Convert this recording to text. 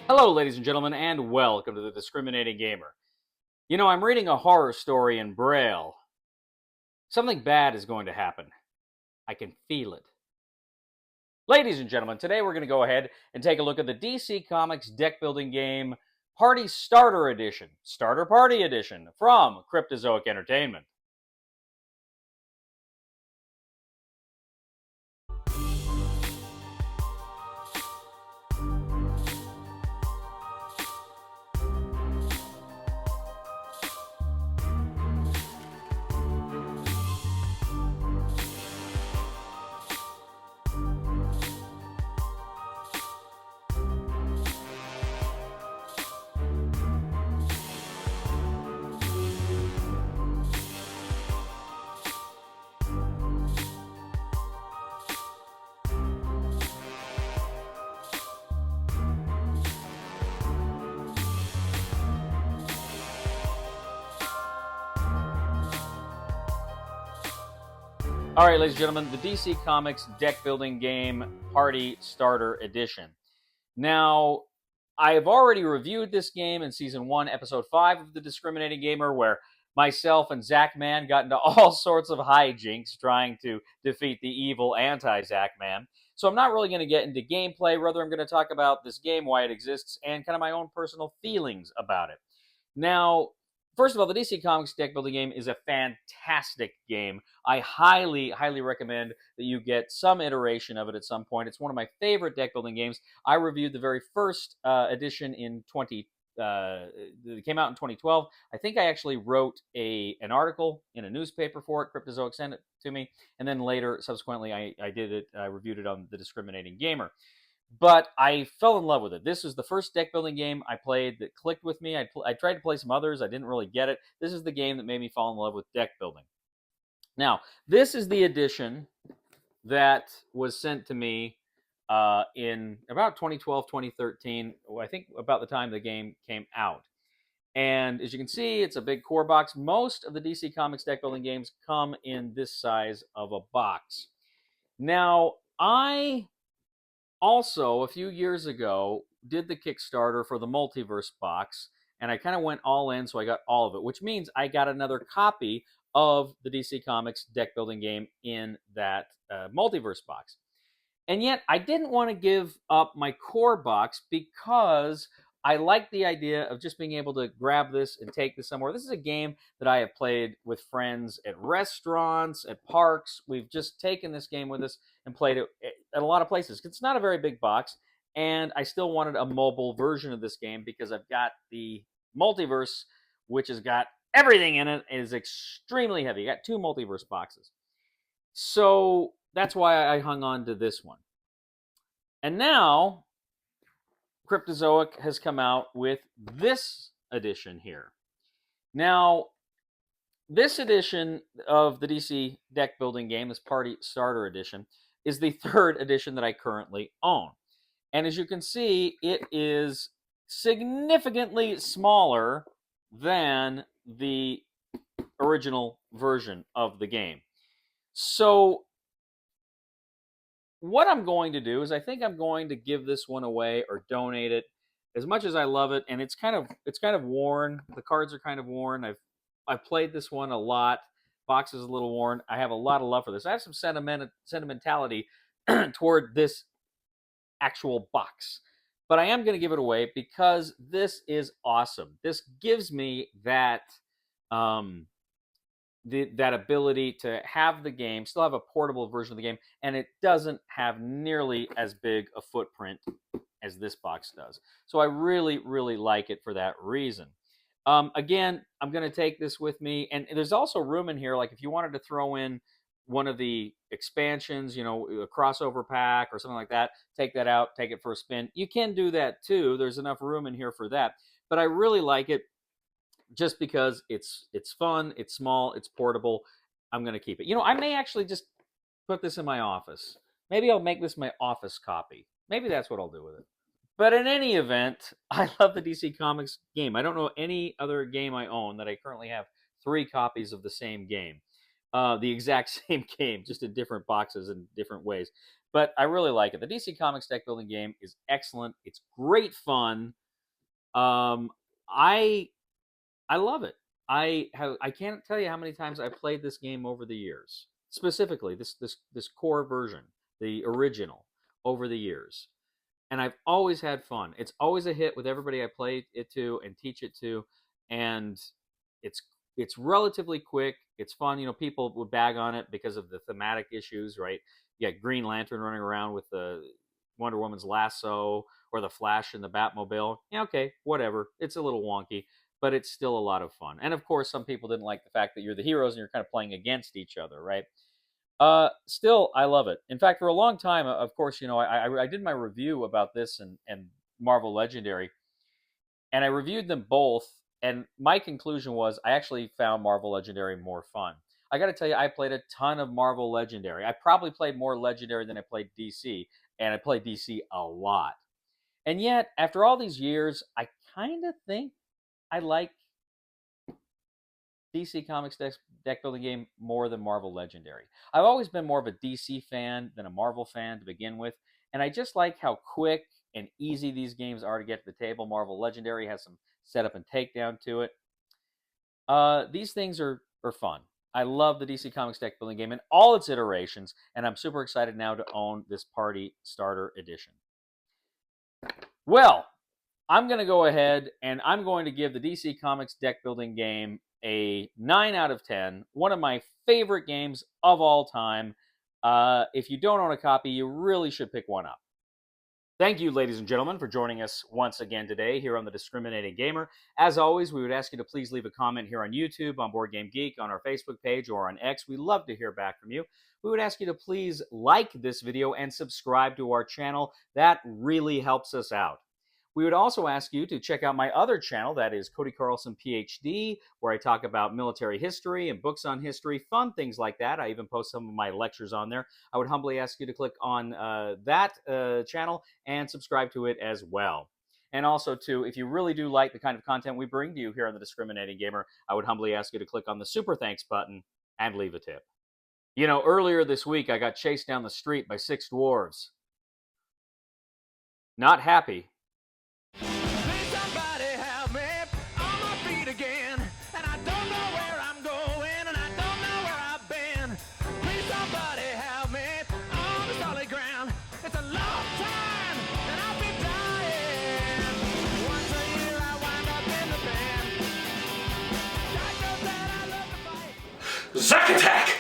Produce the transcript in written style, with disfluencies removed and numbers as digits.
Hello, ladies and gentlemen, and welcome to the Discriminating Gamer. You know, I'm reading a horror story in Braille. Something bad is going to happen. I can feel it. Ladies and gentlemen, today we're going to go ahead and take a look at the DC Comics deck building game Party Starter Edition, Starter Party Edition, from Cryptozoic Entertainment. All right, ladies and gentlemen, the DC Comics deck building game Party Starter Edition. Now, I have already reviewed this game in Season 1, Episode 5 of The Discriminating Gamer, where myself and Zach Man got into all sorts of hijinks trying to defeat the evil anti-Zach Man. So I'm not really going to get into gameplay. Rather, I'm going to talk about this game, why it exists, and kind of my own personal feelings about it. Now, first of all, the DC Comics deck building game is a fantastic game. I highly, highly recommend that you get some iteration of it at some point. It's one of my favorite deck building games. I reviewed the very first edition in it came out in 2012. I think I actually wrote an article in a newspaper for it. Cryptozoic sent it to me, and then later, subsequently, I did it. I reviewed it on The Discriminating Gamer. But I fell in love with it. This was the first deck building game I played that clicked with me. I tried to play some others. I didn't really get it. This is the game that made me fall in love with deck building. Now, this is the edition that was sent to me in about 2012, 2013. I think about the time the game came out. And as you can see, it's a big core box. Most of the DC Comics deck building games come in this size of a box. Now, I also, a few years ago, did the Kickstarter for the Multiverse box, and I kind of went all in, so I got all of it, which means I got another copy of the DC Comics deck building game in that Multiverse box. And yet, I didn't want to give up my core box because I like the idea of just being able to grab this and take this somewhere. This is a game that I have played with friends at restaurants, at parks. We've just taken this game with us and played it at a lot of places. It's not a very big box, and I still wanted a mobile version of this game because I've got the Multiverse, which has got everything in it. It is extremely heavy. I got two Multiverse boxes. So that's why I hung on to this one. And now Cryptozoic has come out with this edition here. Now, this edition of the DC deck building game, this Party Starter Edition, is the third edition that I currently own. And as you can see, it is significantly smaller than the original version of the game. So what I'm going to do is I think I'm going to give this one away or donate it. As much as I love it, and it's kind of worn. The cards are kind of worn. I've played this one a lot. Box is a little worn. I have a lot of love for this. I have some sentimentality toward this actual box. But I am going to give it away because this is awesome. This gives me that that ability to have the game, still have a portable version of the game, and it doesn't have nearly as big a footprint as this box does. So I really, really like it for that reason. Again, I'm going to take this with me, and there's also room in here, like if you wanted to throw in one of the expansions, a crossover pack or something like that, take that out, take it for a spin. You can do that too. There's enough room in here for that. But I really like it just because it's fun, it's small, it's portable. I'm going to keep it. I may actually just put this in my office. Maybe I'll make this my office copy. Maybe that's what I'll do with it. But in any event, I love the DC Comics game. I don't know any other game I own that I currently have 3 copies of the same game. The exact same game, just in different boxes and different ways. But I really like it. The DC Comics deck building game is excellent. It's great fun. Um, I love it. I can't tell you how many times I've played this game over the years. Specifically, this core version, the original, over the years, and I've always had fun. It's always a hit with everybody I play it to and teach it to, and it's it's relatively quick. It's fun. People would bag on it because of the thematic issues, right? You got Green Lantern running around with the Wonder Woman's lasso, or the Flash in the Batmobile. Yeah, okay, whatever. It's a little wonky, but it's still a lot of fun. And of course, some people didn't like the fact that you're the heroes and you're kind of playing against each other, right? Still, I love it. In fact, for a long time, of course, I did my review about this and Marvel Legendary, and I reviewed them both. And my conclusion was I actually found Marvel Legendary more fun. I got to tell you, I played a ton of Marvel Legendary. I probably played more Legendary than I played DC, and I played DC a lot. And yet, after all these years, I kind of think I like DC Comics deck building game more than Marvel Legendary. I've always been more of a DC fan than a Marvel fan to begin with, and I just like how quick and easy these games are to get to the table. Marvel Legendary has some setup and takedown to it. These things are fun. I love the DC Comics deck building game in all its iterations, and I'm super excited now to own this Party Starter Edition. Well, I'm going to go ahead and I'm going to give the DC Comics deck building game a 9 out of 10. One of my favorite games of all time. If you don't own a copy, you really should pick one up. Thank you, ladies and gentlemen, for joining us once again today here on The Discriminating Gamer. As always, we would ask you to please leave a comment here on YouTube, on Board Game Geek, on our Facebook page, or on X. We love to hear back from you. We would ask you to please like this video and subscribe to our channel. That really helps us out. We would also ask you to check out my other channel, that is Cody Carlson, PhD, where I talk about military history and books on history, fun things like that. I even post some of my lectures on there. I would humbly ask you to click on that channel and subscribe to it as well. And also, too, if you really do like the kind of content we bring to you here on The Discriminating Gamer, I would humbly ask you to click on the Super Thanks button and leave a tip. Earlier this week, I got chased down the street by 6 dwarves. Not happy. Zack attack!